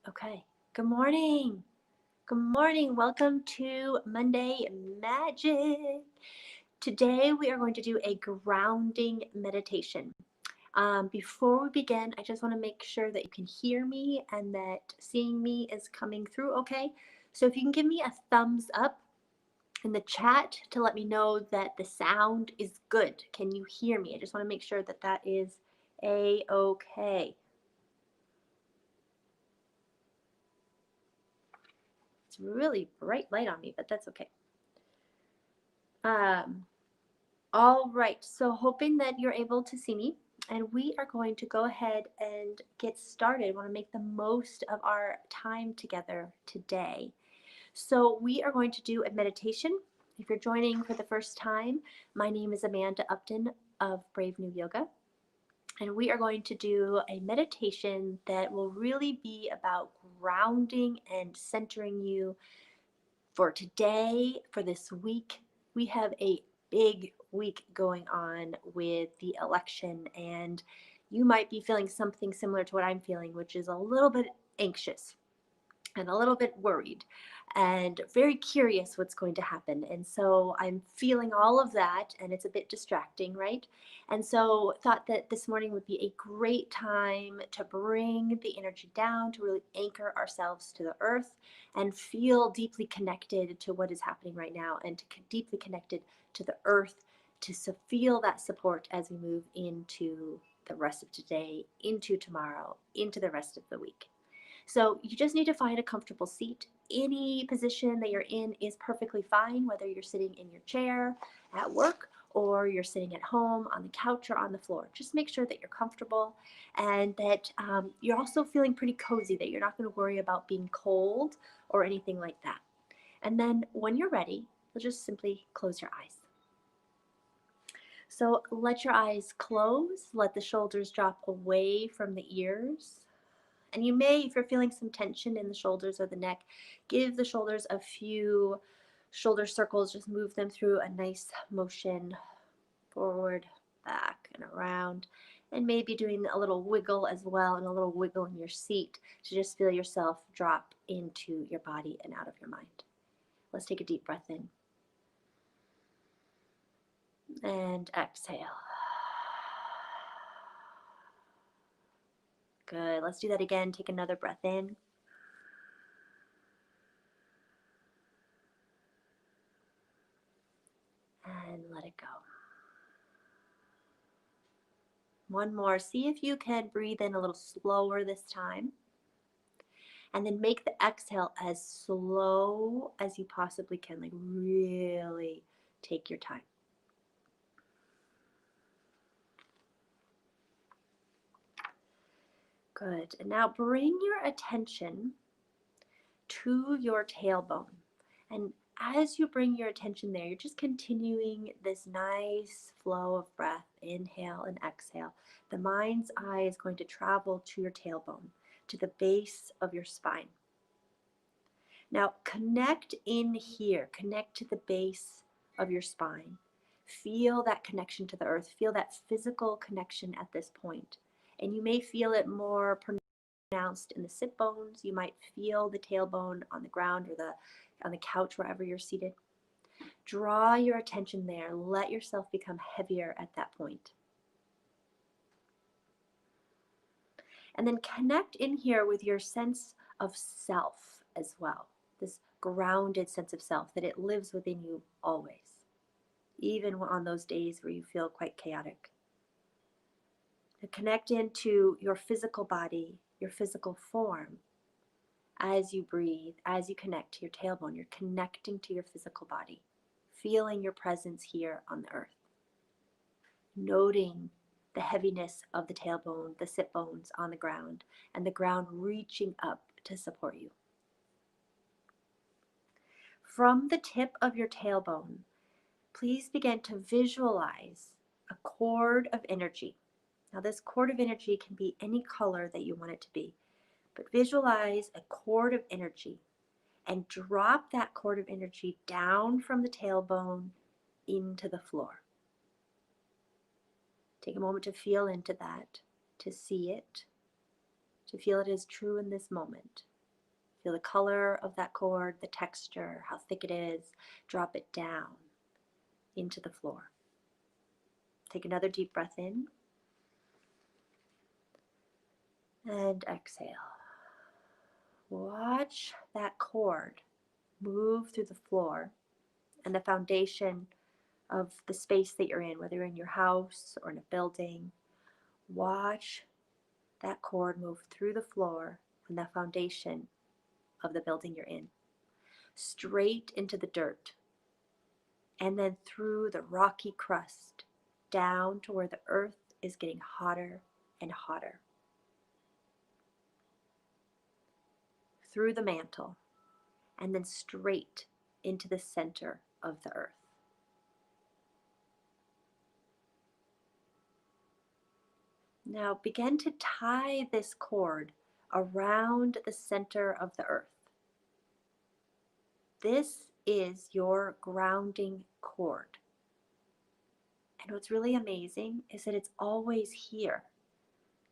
Okay. Good morning. Good morning. Welcome to Monday Magic. Today we are going to do a grounding meditation. Before we begin, I just want to make sure that you can hear me and that seeing me is coming through okay. So if you can give me a thumbs up in the chat to let me know that the sound is good. Can you hear me? I just want to make sure that that is a-okay. It's really bright light on me, but that's okay. Um, all right, so hoping that you're able to see me, and we are going to go ahead and get started. I want to make the most of our time together today. So we are going to do a meditation. If you're joining for the first time, my name is Amanda Upton of Brave New Yoga, and we are going to do a meditation that will really be about grounding and centering you for today, for this week. We have a big week going on with the election, and you might be feeling something similar to what I'm feeling, which is a little bit anxious and a little bit worried and very curious what's going to happen. And so I'm feeling all of that, and it's a bit distracting, right? And so thought that this morning would be a great time to bring the energy down, to really anchor ourselves to the earth and feel deeply connected to what is happening right now, and to deeply connected to the earth, to feel that support as we move into the rest of today, into tomorrow, into the rest of the week. So you just need to find a comfortable seat. Any position that you're in is perfectly fine, whether you're sitting in your chair at work or you're sitting at home on the couch or on the floor. Just make sure that you're comfortable and that you're also feeling pretty cozy, that you're not going to worry about being cold or anything like that. And then when you're ready, you'll just simply close your eyes. So let your eyes close, let the shoulders drop away from the ears. And you may, if you're feeling some tension in the shoulders or the neck, give the shoulders a few shoulder circles. Just move them through a nice motion forward, back, and around. And maybe doing a little wiggle as well, and a little wiggle in your seat to just feel yourself drop into your body and out of your mind. Let's take a deep breath in. And exhale. Good. Let's do that again. Take another breath in. And let it go. One more. See if you can breathe in a little slower this time. And then make the exhale as slow as you possibly can. Like really take your time. Good. And now bring your attention to your tailbone. And as you bring your attention there, you're just continuing this nice flow of breath. Inhale and exhale. The mind's eye is going to travel to your tailbone, to the base of your spine. Now connect in here, connect to the base of your spine. Feel that connection to the earth, feel that physical connection at this point. And you may feel it more pronounced in the sit bones. You might feel the tailbone on the ground or on the couch, wherever you're seated. Draw your attention there. Let yourself become heavier at that point. And then connect in here with your sense of self as well. This grounded sense of self, that it lives within you always, even on those days where you feel quite chaotic. To connect into your physical body, your physical form. As you breathe, as you connect to your tailbone, you're connecting to your physical body, feeling your presence here on the earth. Noting the heaviness of the tailbone, the sit bones on the ground, and the ground reaching up to support you. From the tip of your tailbone, please begin to visualize a cord of energy. Now this cord of energy can be any color that you want it to be, but visualize a cord of energy and drop that cord of energy down from the tailbone into the floor. Take a moment to feel into that, to see it, to feel it as true in this moment. Feel the color of that cord, the texture, how thick it is. Drop it down into the floor. Take another deep breath in and exhale. Watch that cord move through the floor and the foundation of the space that you're in, whether you're in your house or in a building. Watch that cord move through the floor and the foundation of the building you're in, straight into the dirt, and then through the rocky crust, down to where the earth is getting hotter and hotter, through the mantle, and then straight into the center of the earth. Now begin to tie this cord around the center of the earth. This is your grounding cord. And what's really amazing is that it's always here,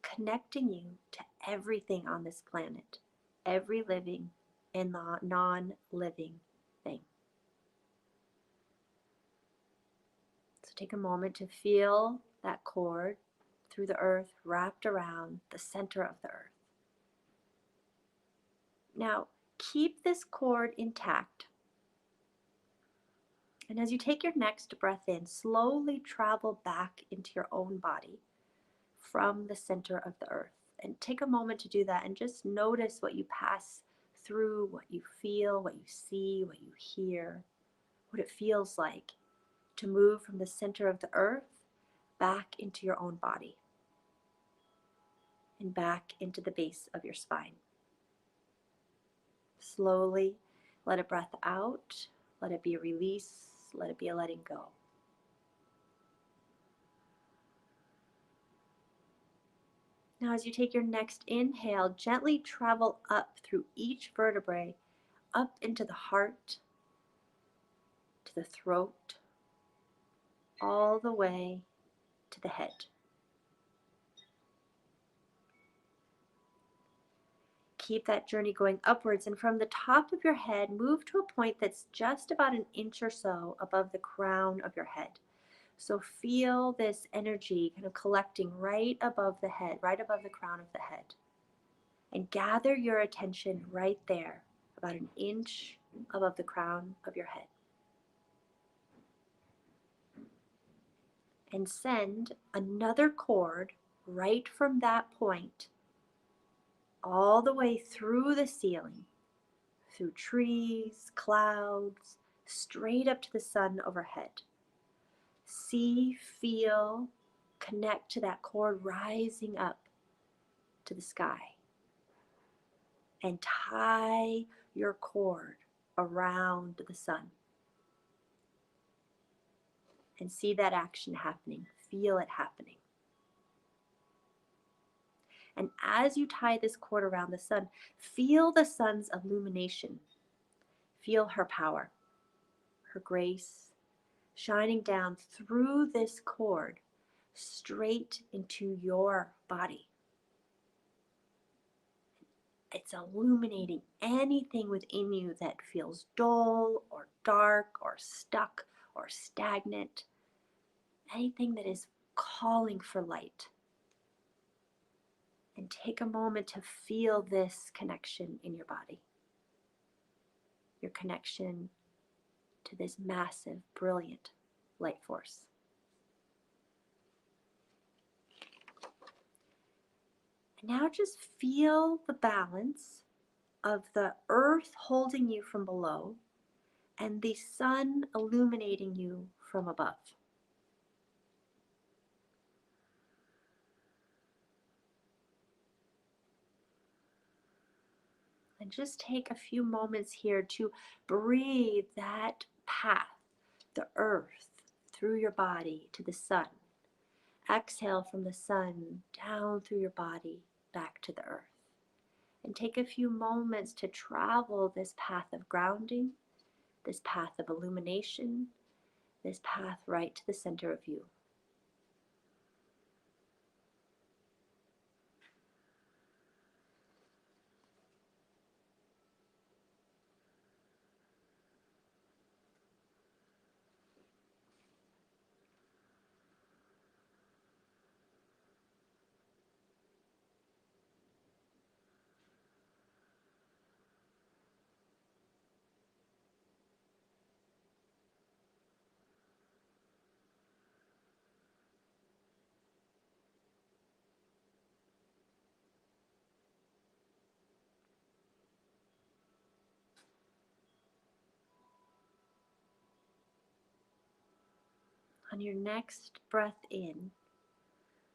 connecting you to everything on this planet, every living and non-living thing. So take a moment to feel that cord through the earth wrapped around the center of the earth. Now, keep this cord intact. And as you take your next breath in, slowly travel back into your own body from the center of the earth. And take a moment to do that and just notice what you pass through, what you feel, what you see, what you hear, what it feels like to move from the center of the earth back into your own body and back into the base of your spine. Slowly let a breath out, let it be a release, let it be a letting go. Now as you take your next inhale, gently travel up through each vertebrae, up into the heart, to the throat, all the way to the head. Keep that journey going upwards, and from the top of your head, move to a point that's just about an inch or so above the crown of your head. So feel this energy kind of collecting right above the head, right above the crown of the head. And gather your attention right there, about an inch above the crown of your head. And send another cord right from that point all the way through the ceiling, through trees, clouds, straight up to the sun overhead. See, feel, connect to that cord rising up to the sky. And tie your cord around the sun. And see that action happening. Feel it happening. And as you tie this cord around the sun, feel the sun's illumination. Feel her power, her grace, shining down through this cord straight into your body. It's illuminating anything within you that feels dull or dark or stuck or stagnant, anything that is calling for light. And take a moment to feel this connection in your body. Your connection to this massive, brilliant light force. And now just feel the balance of the earth holding you from below and the sun illuminating you from above. And just take a few moments here to breathe that path, the earth, through your body to the sun. Exhale from the sun down through your body back to the earth. And take a few moments to travel this path of grounding, this path of illumination, this path right to the center of you. On your next breath in,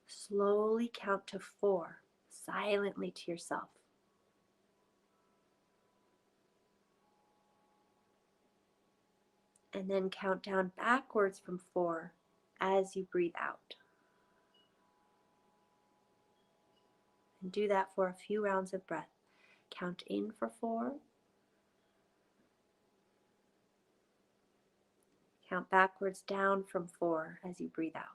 slowly count to 4, silently to yourself. And then count down backwards from 4 as you breathe out. And do that for a few rounds of breath. Count in for 4. Count backwards down from 4 as you breathe out.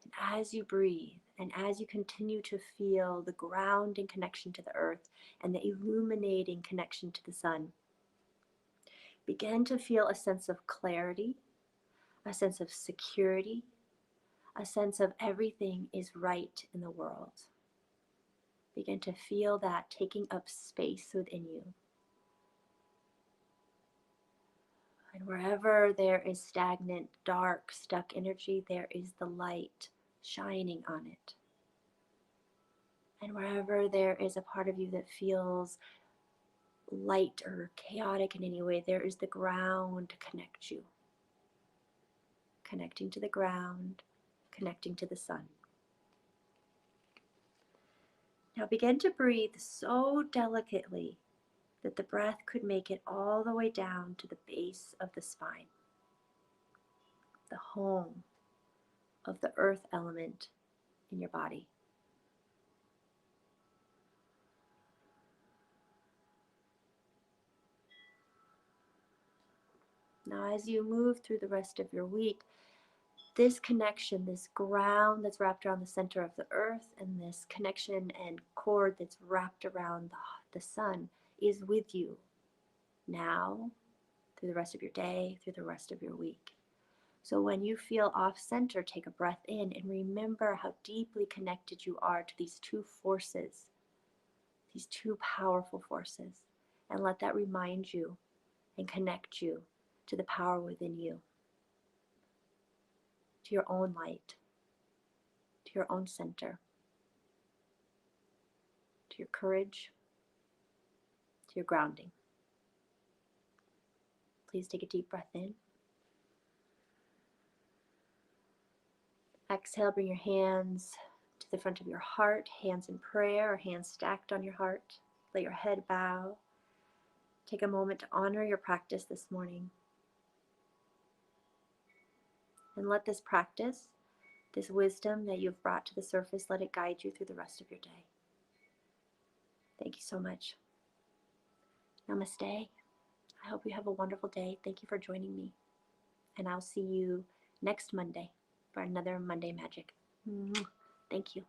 And as you breathe, and as you continue to feel the grounding connection to the earth and the illuminating connection to the sun, begin to feel a sense of clarity, a sense of security, a sense of everything is right in the world. Begin to feel that taking up space within you. And wherever there is stagnant, dark, stuck energy, there is the light shining on it. And wherever there is a part of you that feels light or chaotic in any way, there is the ground to connect you. Connecting to the ground, connecting to the sun. Now begin to breathe so delicately that the breath could make it all the way down to the base of the spine, the home of the earth element in your body. Now, as you move through the rest of your week, this connection, this ground that's wrapped around the center of the earth, and this connection and cord that's wrapped around the sun is with you now, through the rest of your day, through the rest of your week. So when you feel off center, take a breath in and remember how deeply connected you are to these two forces, these two powerful forces, and let that remind you and connect you to the power within you, to your own light, to your own center, to your courage, to your grounding. Please take a deep breath in. Exhale, bring your hands to the front of your heart, hands in prayer or hands stacked on your heart. Let your head bow. Take a moment to honor your practice this morning. And let this practice, this wisdom that you've brought to the surface, let it guide you through the rest of your day. Thank you so much. Namaste. I hope you have a wonderful day. Thank you for joining me. And I'll see you next Monday for another Monday Magic. Thank you.